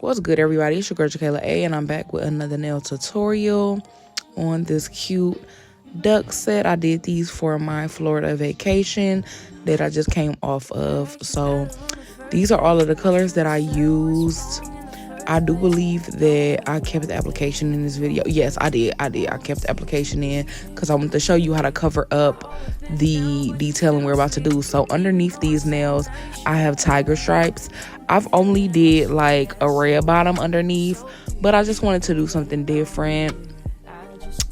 What's good, everybody? It's your girl Cuticle, and I'm back with another nail tutorial on this cute duck set. I did these for my Florida vacation that I just came off of. So these are all of the colors that I used. I do believe that I kept the application in this video. Yes, I did. I kept the application in because I wanted to show you how to cover up the detailing we're about to do. So underneath these nails, I have tiger stripes. I've only did like a red bottom underneath, but I just wanted to do something different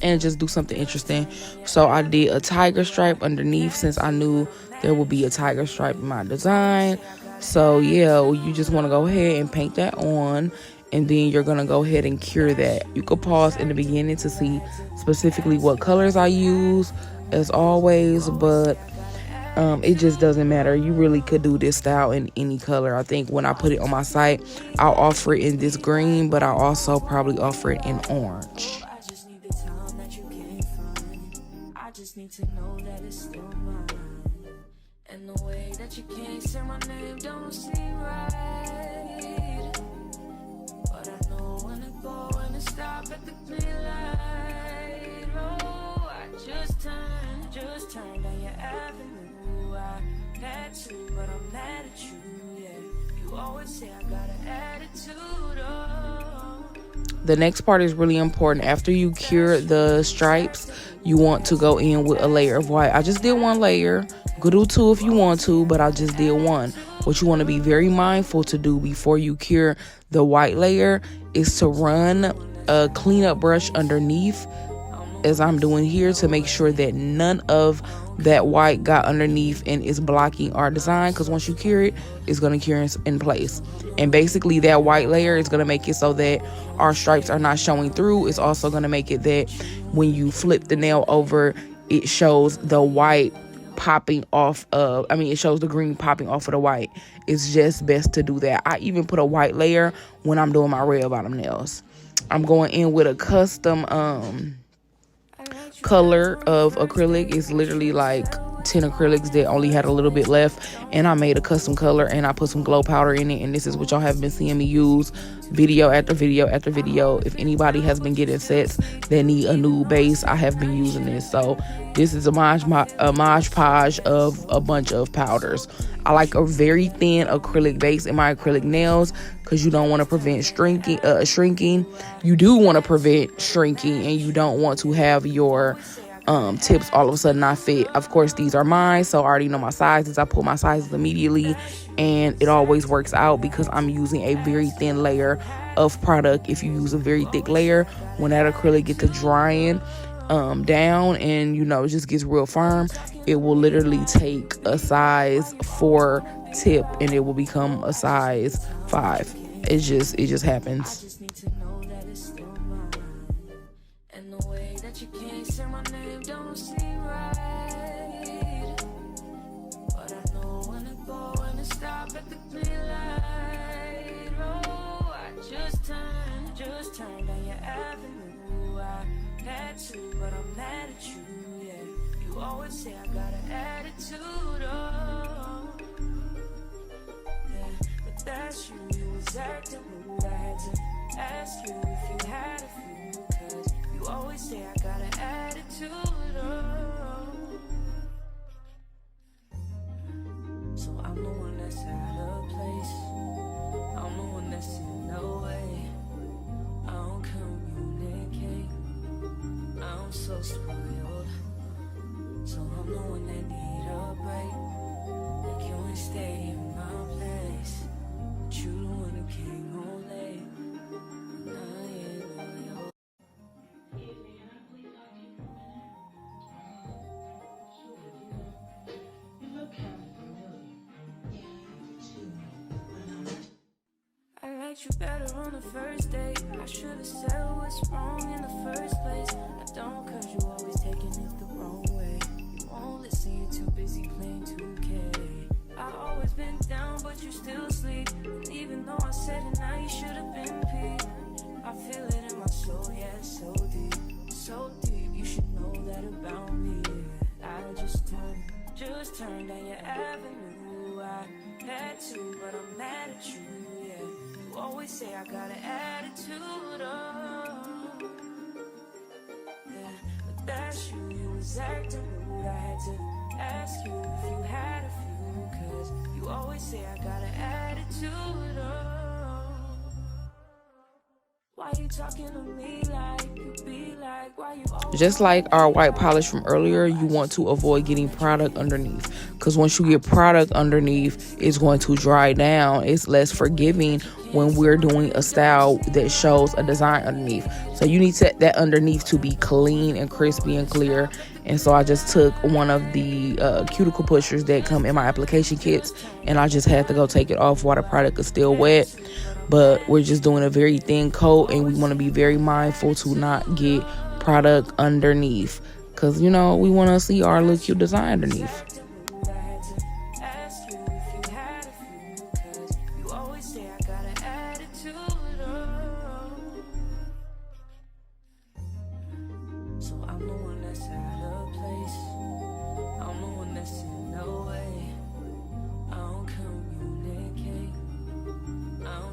and just do something interesting. So I did a tiger stripe underneath since I knew there would be a tiger stripe in my design. So yeah, you just want to go ahead and paint that on, and then you're going to go ahead and cure that. You could pause in the beginning to see specifically what colors I use as always, but it just doesn't matter. You really could do this style in any color. I think when I put it on my site, I'll offer it in this green, but I'll also probably offer it in orange. I just need to know that it's still mine. And the way that you can't say my name don't seem right. But I know when to go and to stop at the green light. Oh, I just turned down your avenue. I had to, but I'm mad at you, yeah. You always say I got an attitude, oh. The next part is really important. After you cure the stripes, you want to go in with a layer of white. I just did one layer. You could do two if you want to, but I just did one. What you want to be very mindful to do before you cure the white layer is to run a cleanup brush underneath, as I'm doing here, to make sure that none of that white got underneath and is blocking our design, because once you cure it, it's going to cure in place. And basically that white layer is going to make it so that our stripes are not showing through. It's also going to make it that when you flip the nail over, it shows the white popping off of, it shows the green popping off of the white. It's just best to do that. I even put a white layer when I'm doing my red bottom nails. I'm going in with a custom color of acrylic. It's literally like 10 acrylics that only had a little bit left, and I made a custom color and I put some glow powder in it, and this is what y'all have been seeing me use video after video after video. If anybody has been getting sets that need a nude base, I have been using this. So this is a mosh podge of a bunch of powders. I like a very thin acrylic base in my acrylic nails because you don't want to prevent shrinking. You do want to prevent shrinking, and you don't want to have your tips all of a sudden not fit. Of course, these are mine, so I already know my sizes. I pull my sizes immediately, and it always works out because I'm using a very thin layer of product. If you use a very thick layer, when that acrylic gets to drying down and it just gets real firm, it will literally take a size 4 tip and it will become a size 5. It just happens. Turn down your avenue. I had to, but I'm mad at you, yeah. You always say I got an attitude, oh. Yeah, but that's you. You was acting rude. I had to ask you if you had a few, cause you always say I got an attitude, oh. So I'm the one that's out of place. I'm the one that's in the way. I don't communicate. I'm so spoiled. So I'm the one that need a break. Like you ain't stay in my place, but you the one who came home late. And I ain't on your. I liked you better on the first date. I should've said what's wrong in the first place. I don't, cause you always taking it the wrong way. You won't listen, you're too busy playing 2K. I always been down, but you still sleep. And even though I said it now, you should've been peeved. I feel it in my soul, yeah, it's so deep. So deep, you should know that about me. I just turned down your avenue. I had to, but I'm mad at you, yeah. You always say I got an attitude, oh. Yeah, but that's you, you was acting rude. I had to ask you if you had a few, cause you always say I got an attitude, oh. Why you talking to me like you be like, why you always... Just like our white polish from earlier, you want to avoid getting product underneath, because once you get product underneath, it's going to dry down. It's less forgiving when we're doing a style that shows a design underneath. So you need that underneath to be clean and crispy and clear. And so I just took one of the cuticle pushers that come in my application kits, and I just had to go take it off while the product is still wet. But we're just doing a very thin coat, and we want to be very mindful to not get product underneath, because you know we want to see our little cute design underneath.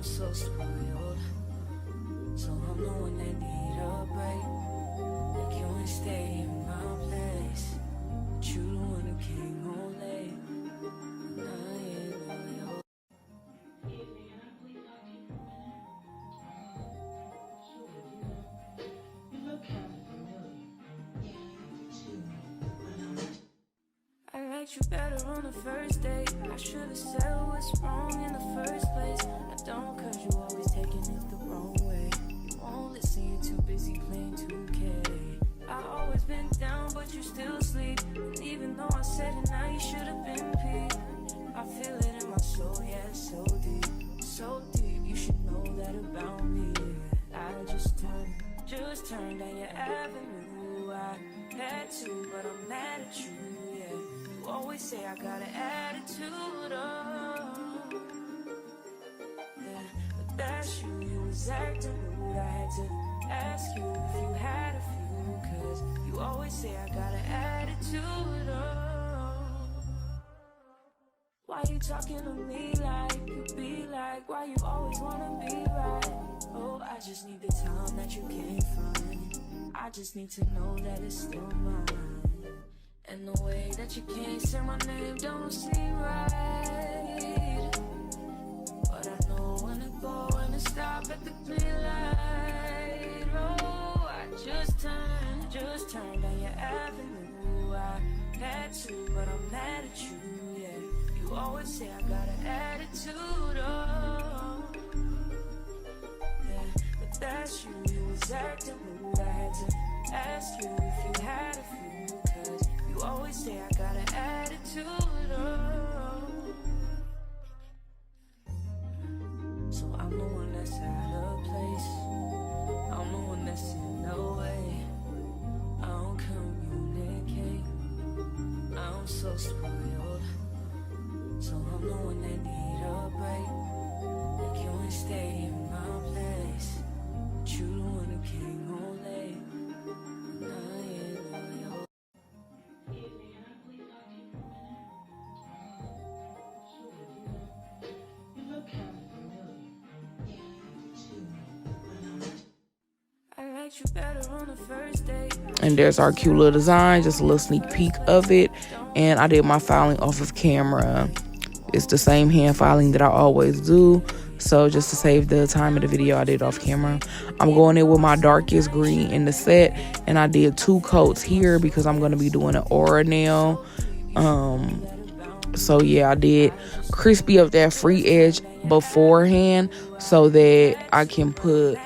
So spoiled, so I'm the one that need a break. Like you ain't stay in my place, but you the one who came home late. And I ain't on your... I liked you better on the first date. I should've said what's wrong in the first place. I don't, cause you always taking it the wrong way. You won't listen, you're too busy playing 2K. I always been down, but you still sleep. And even though I said it, now you should've been peeved. I feel it in my soul, yeah, it's so deep. So deep, you should know that about me. I just turned down your avenue. I had to, but I'm mad at you, yeah. You always say I got an attitude, oh. Yeah, but that's you, you was acting rude. I had to ask you if you had a few, cause you always say I got an attitude, oh. Why you talking to me like you be like, why you always wanna be right? Oh, I just need the time that you can't find. I just need to know that it's still mine. And the way that you can't say my name don't seem right. But I know when to go and to stop at the green light. Oh, I just turned down your avenue. I had to, but I'm mad at you, yeah. You always say I got an attitude, oh. Yeah, but that's you, you was acting rude. I had to ask you if you had a few, cause you always say I got an attitude, oh. So I'm the one that's out of place. I'm the one that's in the way. I don't communicate. I'm so spoiled. So I'm the one that need a break. Like you ain't stay in my place, but you the one who came home late. And I ain't on your... I liked you better on the first date. And there's our cute little design, just a little sneak peek of it. And I did my filing off of camera. It's the same hand filing that I always do. So just to save the time of the video, I did off camera. I'm going in with my darkest green in the set. And I did 2 coats here because I'm going to be doing an aura nail. So yeah, I did crispy up that free edge beforehand so that I can put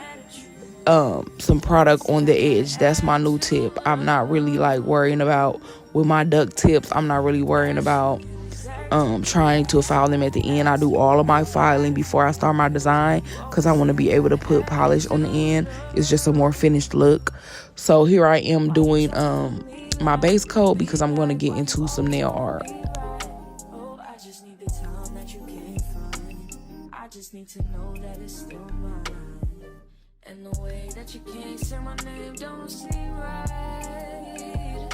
some product on the edge. That's my new tip. I'm not really like worrying about with my duck tips. I'm not really worrying about trying to file them at the end. I do all of my filing before I start my design because I want to be able to put polish on the end. It's just a more finished look. So here I am doing my base coat because I'm going to get into some nail art. I just need the time that you can't find. I just need to know that it's still mine. And the way that you can't say my name don't seem right.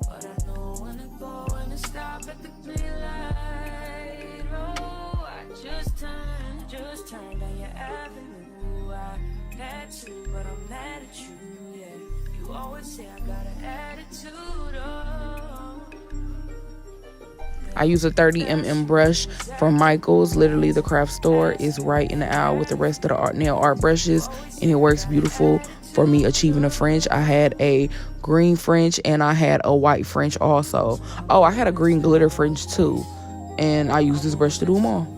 But I know when to go and to stop at the green light. Oh, I just just turn down your avenue. I had to, but I'm mad at you, yeah. You always say I got an attitude, oh. I use a 30mm brush from Michael's. Literally, the craft store is right in the aisle with the rest of the nail art brushes, and it works beautiful for me achieving a French. I had a green French and I had a white French also. Oh, I had a green glitter French too, and I use this brush to do them all.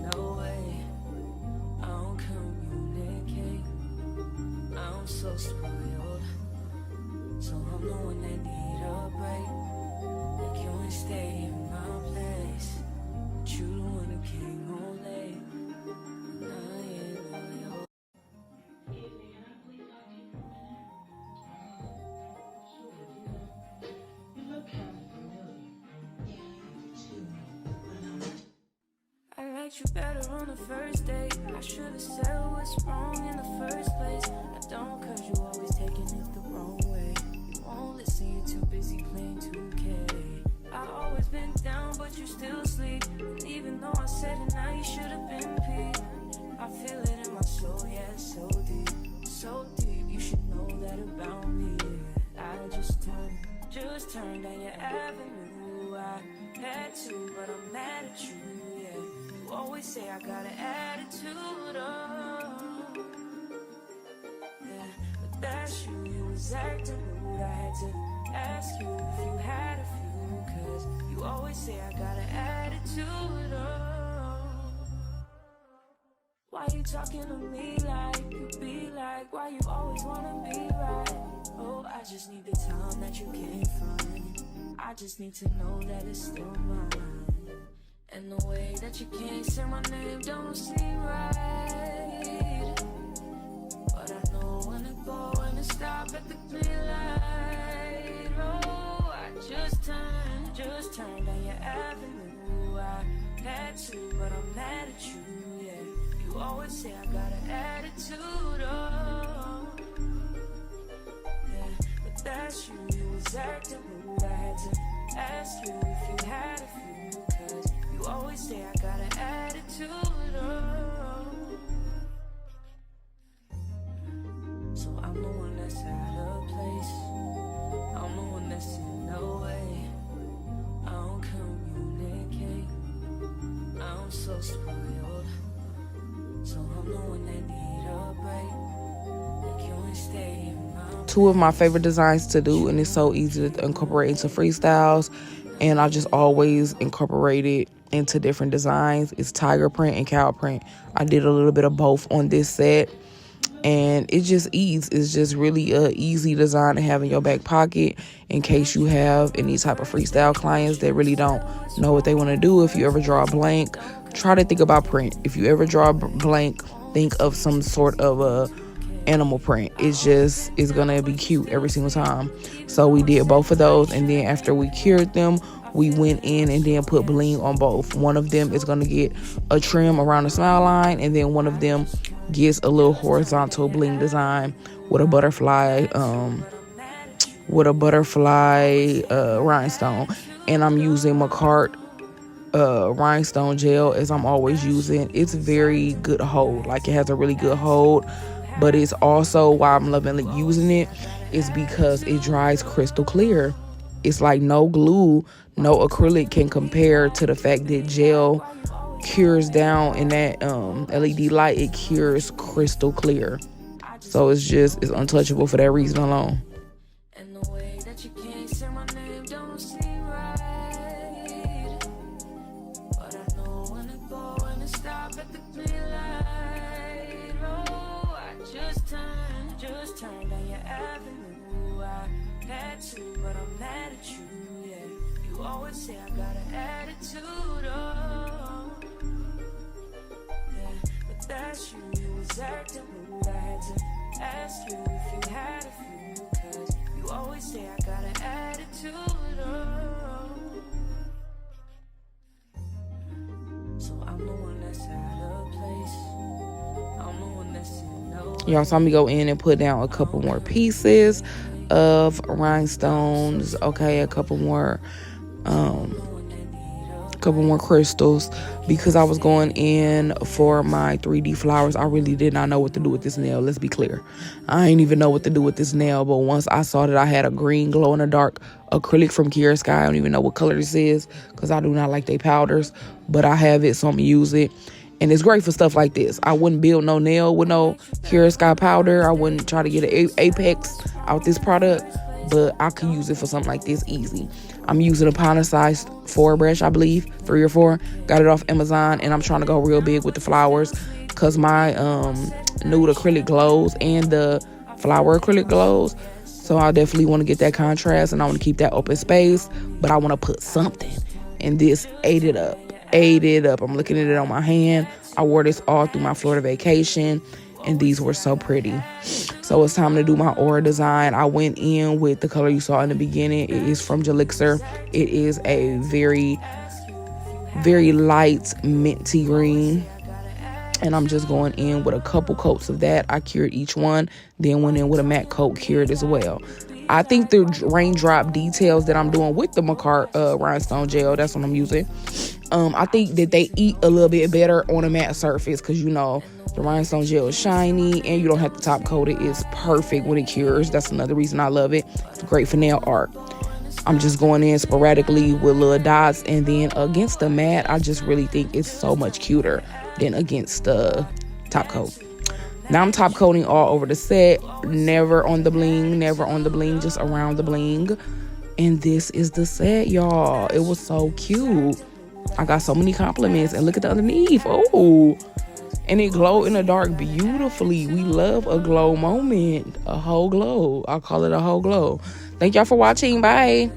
You better on the first date. I should have said what's wrong in the first place. I don't, cause you always taking it the wrong way. You won't listen, you're too busy playing 2K. I always been down, but you still sleep. And even though I said it, now you should have been peeved. I feel it in my soul, yeah, it's so deep. So deep, you should know that about me, yeah. I just turned down your avenue. I had to, but I'm mad at you, yeah. You always say I got an attitude, oh. Yeah, but that's you, you was acting rude. I had to ask you if you had a few, cause you always say I got an attitude, oh. Why you talking to me like you be like? Why you always wanna be right? Oh, I just need the time that you can't find. I just need to know that it's still mine. And the way that you can't say my name don't seem right. But I know when to go and to stop at the green light. Oh, I just turned down your avenue. I had to, but I'm mad at you, yeah. You always say I got an attitude, oh. Yeah, but that's you, you was acting rude. I had to ask you if you had a few, cause you always say I got an attitude, oh. So I'm the one that's out of place. I'm the one that's in no way. I don't communicate. I'm so spoiled. So I'm the one that need a break. Like you ain't stay in my. Two of my favorite designs to do, and it's so easy to incorporate into freestyles, and I just always incorporate it into different designs. It's tiger print and cow print. I did a little bit of both on this set, and it's just really a easy design to have in your back pocket in case you have any type of freestyle clients that really don't know what they want to do. If you ever draw a blank, try to think about print. If you ever draw a blank, think of some sort of a animal print. It's gonna be cute every single time. So we did both of those, and then after we cured them, we went in and then put bling on both. One of them is gonna get a trim around the smile line, and then one of them gets a little horizontal bling design with a butterfly rhinestone. And I'm using McCart rhinestone gel as I'm always using. It's very good hold, like it has a really good hold, but it's also why I'm loving using it is because it dries crystal clear. It's like no glue, no acrylic can compare to the fact that gel cures down in that LED light. It cures crystal clear, so it's untouchable for that reason alone. And the way that you can't say my name don't seem right. But I know when to go and to stop at the green light. Oh, I just turned down your avenue. I had to, but I'm mad at you, yeah. You always say I got an attitude, oh. Yeah, but that's you, you was acting rude. I had to ask you if you had a few, cause you always say I got an attitude, oh. So I'm the one that's out of place. I'm the one that's in no way. Y'all saw me go in and put down a couple more pieces of rhinestones, okay, a couple more couple more crystals because I was going in for my 3D flowers. I really did not know what to do with this nail. Let's be clear. I ain't even know what to do with this nail, but once I saw that I had a green glow in the dark acrylic from Kiara Sky, I don't even know what color this is because I do not like they powders, but I have it, so I'm gonna use it. And it's great for stuff like this. I wouldn't build no nail with no Kiara Sky powder. I wouldn't try to get an Apex out this product, but I could use it for something like this easy. I'm using a powder size 4 brush, I believe, 3 or 4. Got it off Amazon, and I'm trying to go real big with the flowers because my nude acrylic glows and the flower acrylic glows. So I definitely want to get that contrast, and I want to keep that open space, but I want to put something. And this ate it up. I'm looking at it on my hand. I wore this all through my Florida vacation, and these were so pretty. So it's time to do my aura design. I went in with the color you saw in the beginning. It is from Elixir. It is a very, very light minty green, and I'm just going in with a couple coats of that. I cured each one, then went in with a matte coat, cured as well. I think the raindrop details that I'm doing with the rhinestone gel, that's what I'm using. I think that they eat a little bit better on a matte surface because, you know, the rhinestone gel is shiny and you don't have to top coat it. It's perfect when it cures. That's another reason I love it. It's great for nail art. I'm just going in sporadically with little dots, and then against the matte, I just really think it's so much cuter than against the top coat. Now I'm top coating all over the set, never on the bling, just around the bling. And this is the set, y'all. It was so cute. I got so many compliments, and look at the underneath. Oh, and it glowed in the dark beautifully. We love a glow moment, a whole glow. I'll call it a whole glow. Thank y'all for watching. Bye.